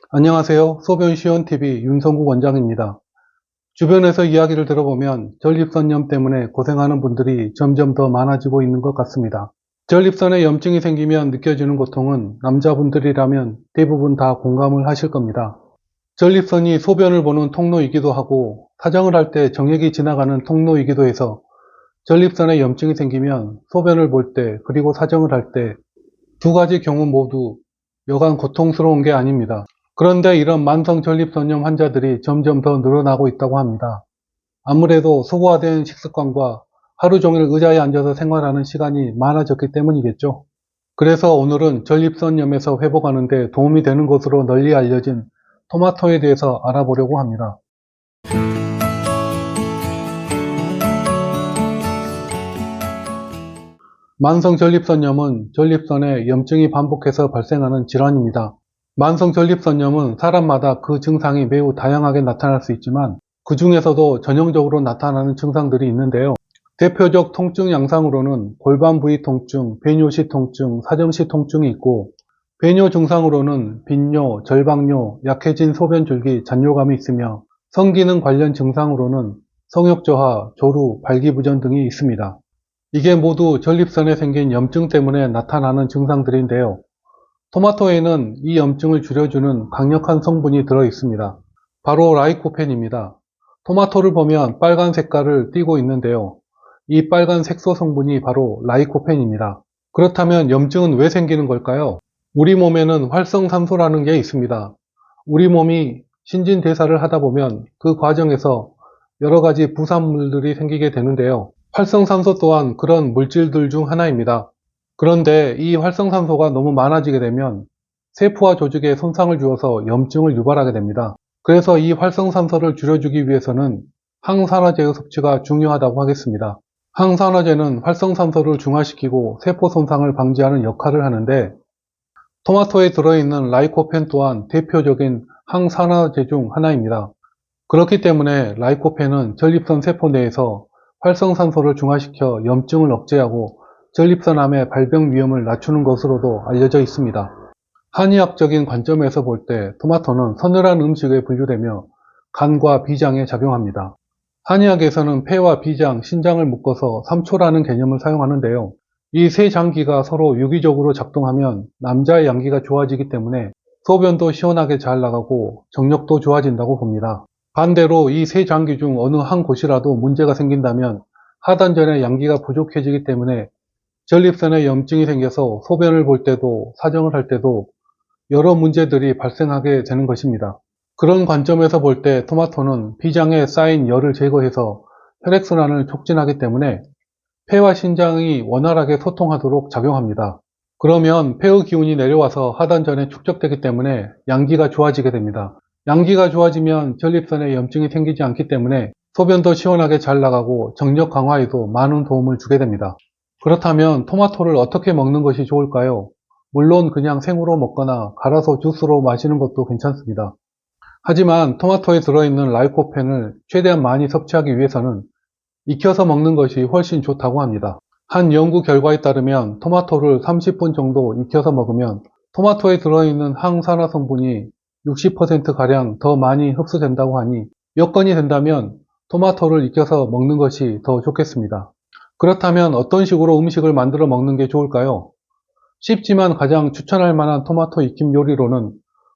안녕하세요. 소변시원TV 윤성국 원장입니다. 주변에서 이야기를 들어보면 전립선염 때문에 고생하는 분들이 점점 더 많아지고 있는 것 같습니다. 전립선에 염증이 생기면 느껴지는 고통은 남자분들이라면 대부분 다 공감을 하실 겁니다. 전립선이 소변을 보는 통로이기도 하고 사정을 할 때 정액이 지나가는 통로이기도 해서 전립선에 염증이 생기면 소변을 볼 때 그리고 사정을 할 때 두 가지 경우 모두 여간 고통스러운 게 아닙니다. 그런데 이런 만성 전립선염 환자들이 점점 더 늘어나고 있다고 합니다. 아무래도 소고화된 식습관과 하루 종일 의자에 앉아서 생활하는 시간이 많아졌기 때문이겠죠. 그래서 오늘은 전립선염에서 회복하는 데 도움이 되는 것으로 널리 알려진 토마토에 대해서 알아보려고 합니다. 만성 전립선염은 전립선에 염증이 반복해서 발생하는 질환입니다. 만성 전립선염은 사람마다 그 증상이 매우 다양하게 나타날 수 있지만 그 중에서도 전형적으로 나타나는 증상들이 있는데요. 대표적 통증 양상으로는 골반 부위 통증, 배뇨시 통증, 사정시 통증이 있고, 배뇨 증상으로는 빈뇨, 절박뇨, 약해진 소변줄기, 잔뇨감이 있으며 성기능 관련 증상으로는 성욕 저하, 조루, 발기부전 등이 있습니다. 이게 모두 전립선에 생긴 염증 때문에 나타나는 증상들인데요. 토마토에는 이 염증을 줄여주는 강력한 성분이 들어 있습니다. 바로 라이코펜입니다. 토마토를 보면 빨간 색깔을 띠고 있는데요. 이 빨간 색소 성분이 바로 라이코펜입니다. 그렇다면 염증은 왜 생기는 걸까요? 우리 몸에는 활성산소라는 게 있습니다. 우리 몸이 신진대사를 하다 보면 그 과정에서 여러 가지 부산물들이 생기게 되는데요. 활성산소 또한 그런 물질들 중 하나입니다. 그런데 이 활성산소가 너무 많아지게 되면 세포와 조직에 손상을 주어서 염증을 유발하게 됩니다. 그래서 이 활성산소를 줄여주기 위해서는 항산화제의 섭취가 중요하다고 하겠습니다. 항산화제는 활성산소를 중화시키고 세포 손상을 방지하는 역할을 하는데, 토마토에 들어있는 라이코펜 또한 대표적인 항산화제 중 하나입니다. 그렇기 때문에 라이코펜은 전립선 세포 내에서 활성산소를 중화시켜 염증을 억제하고 전립선암의 발병 위험을 낮추는 것으로도 알려져 있습니다. 한의학적인 관점에서 볼 때 토마토는 서늘한 음식에 분류되며 간과 비장에 작용합니다. 한의학에서는 폐와 비장, 신장을 묶어서 삼초라는 개념을 사용하는데요. 이 세 장기가 서로 유기적으로 작동하면 남자의 양기가 좋아지기 때문에 소변도 시원하게 잘 나가고 정력도 좋아진다고 봅니다. 반대로 이 세 장기 중 어느 한 곳이라도 문제가 생긴다면 하단전의 양기가 부족해지기 때문에 전립선에 염증이 생겨서 소변을 볼 때도 사정을 할 때도 여러 문제들이 발생하게 되는 것입니다. 그런 관점에서 볼 때 토마토는 비장에 쌓인 열을 제거해서 혈액순환을 촉진하기 때문에 폐와 신장이 원활하게 소통하도록 작용합니다. 그러면 폐의 기운이 내려와서 하단전에 축적되기 때문에 양기가 좋아지게 됩니다. 양기가 좋아지면 전립선에 염증이 생기지 않기 때문에 소변도 시원하게 잘 나가고 정력 강화에도 많은 도움을 주게 됩니다. 그렇다면 토마토를 어떻게 먹는 것이 좋을까요? 물론 그냥 생으로 먹거나 갈아서 주스로 마시는 것도 괜찮습니다. 하지만 토마토에 들어있는 라이코펜을 최대한 많이 섭취하기 위해서는 익혀서 먹는 것이 훨씬 좋다고 합니다. 한 연구 결과에 따르면 토마토를 30분 정도 익혀서 먹으면 토마토에 들어있는 항산화 성분이 60%가량 더 많이 흡수된다고 하니 여건이 된다면 토마토를 익혀서 먹는 것이 더 좋겠습니다. 그렇다면 어떤 식으로 음식을 만들어 먹는 게 좋을까요? 쉽지만 가장 추천할 만한 토마토 익힘 요리로는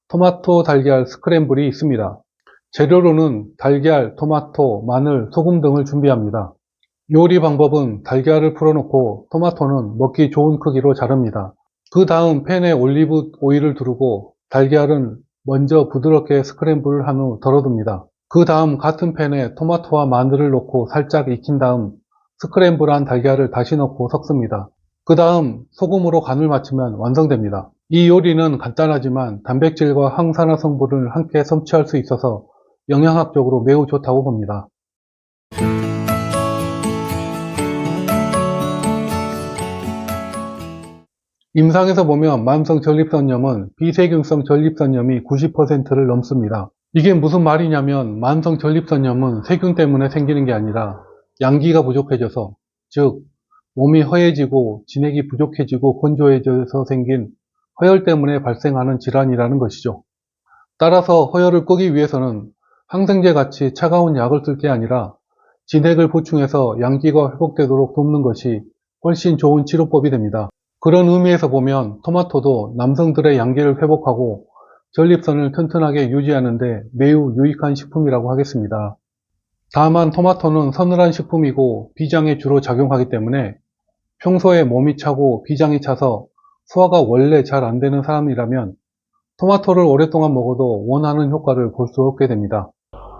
토마토 달걀 스크램블이 있습니다. 재료로는 달걀, 토마토, 마늘, 소금 등을 준비합니다. 요리 방법은 달걀을 풀어놓고 토마토는 먹기 좋은 크기로 자릅니다. 그 다음 팬에 올리브 오일을 두르고 달걀은 먼저 부드럽게 스크램블을 한 후 덜어둡니다. 그 다음 같은 팬에 토마토와 마늘을 넣고 살짝 익힌 다음 스크램블한 달걀을 다시 넣고 섞습니다. 그 다음 소금으로 간을 맞추면 완성됩니다. 이 요리는 간단하지만 단백질과 항산화 성분을 함께 섭취할 수 있어서 영양학적으로 매우 좋다고 봅니다. 임상에서 보면 만성 전립선염은 비세균성 전립선염이 90%를 넘습니다. 이게 무슨 말이냐면 만성 전립선염은 세균 때문에 생기는 게 아니라 양기가 부족해져서, 즉 몸이 허해지고 진액이 부족해지고 건조해져서 생긴 허혈 때문에 발생하는 질환이라는 것이죠. 따라서 허혈을 끄기 위해서는 항생제 같이 차가운 약을 쓸 게 아니라 진액을 보충해서 양기가 회복되도록 돕는 것이 훨씬 좋은 치료법이 됩니다. 그런 의미에서 보면 토마토도 남성들의 양기를 회복하고 전립선을 튼튼하게 유지하는 데 매우 유익한 식품이라고 하겠습니다. 다만 토마토는 서늘한 식품이고 비장에 주로 작용하기 때문에 평소에 몸이 차고 비장이 차서 소화가 원래 잘 안 되는 사람이라면 토마토를 오랫동안 먹어도 원하는 효과를 볼 수 없게 됩니다.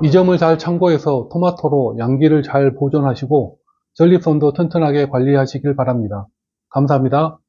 이 점을 잘 참고해서 토마토로 양기를 잘 보존하시고 전립선도 튼튼하게 관리하시길 바랍니다. 감사합니다.